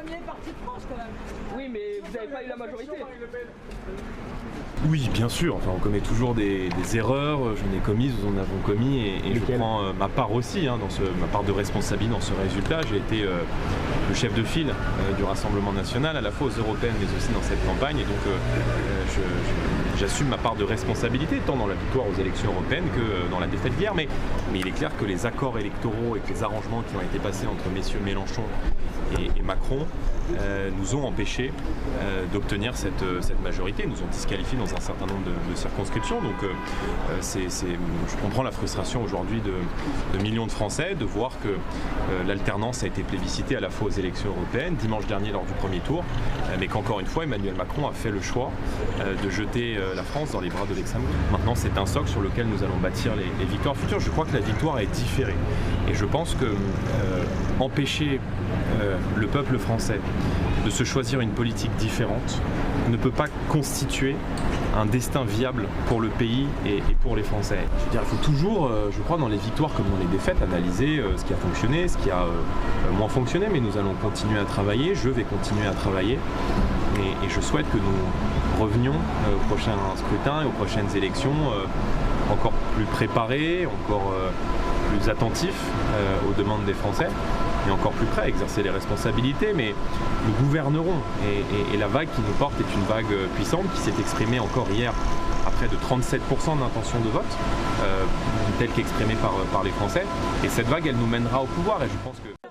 premier parti de France quand même. Oui, mais vous n'avez pas eu la majorité. Oui, bien sûr. Enfin, on commet toujours des erreurs. J'en ai commis, nous en avons commis, et je prends ma part aussi, hein, ma part de responsabilité dans ce résultat. J'ai été le chef de file du Rassemblement national, à la fois aux européennes, mais aussi dans cette campagne, et donc j'assume ma part de responsabilité, tant dans la victoire aux élections européennes que dans la défaite d'hier. Mais il est clair que les accords électoraux et que les arrangements qui ont été passés entre messieurs Mélenchon et Macron nous ont empêchés d'obtenir cette majorité, nous ont disqualifiés dans un certain nombre de circonscriptions. Donc je comprends la frustration aujourd'hui de millions de Français de voir que l'alternance a été plébiscitée à la fois aux élections européennes, dimanche dernier lors du premier tour, mais qu'encore une fois Emmanuel Macron a fait le choix de jeter la France dans les bras de l'extrême gauche. Maintenant, c'est un socle sur lequel nous allons bâtir les victoires futures. Je crois que la victoire est différée, et je pense que empêcher le peuple français de se choisir une politique différente ne peut pas constituer un destin viable pour le pays et pour les Français. Je veux dire, il faut toujours, je crois, dans les victoires comme dans les défaites, analyser ce qui a fonctionné, ce qui a moins fonctionné, mais nous allons continuer à travailler, je vais continuer à travailler, et je souhaite que nous revenions au prochain scrutin et aux prochaines élections encore plus préparés, encore plus attentifs aux demandes des Français, et encore plus prêts à exercer les responsabilités, mais nous gouvernerons, et la vague qui nous porte est une vague puissante qui s'est exprimée encore hier à près de 37% d'intention de vote, telle qu'exprimée par les Français, et cette vague elle nous mènera au pouvoir, et je pense que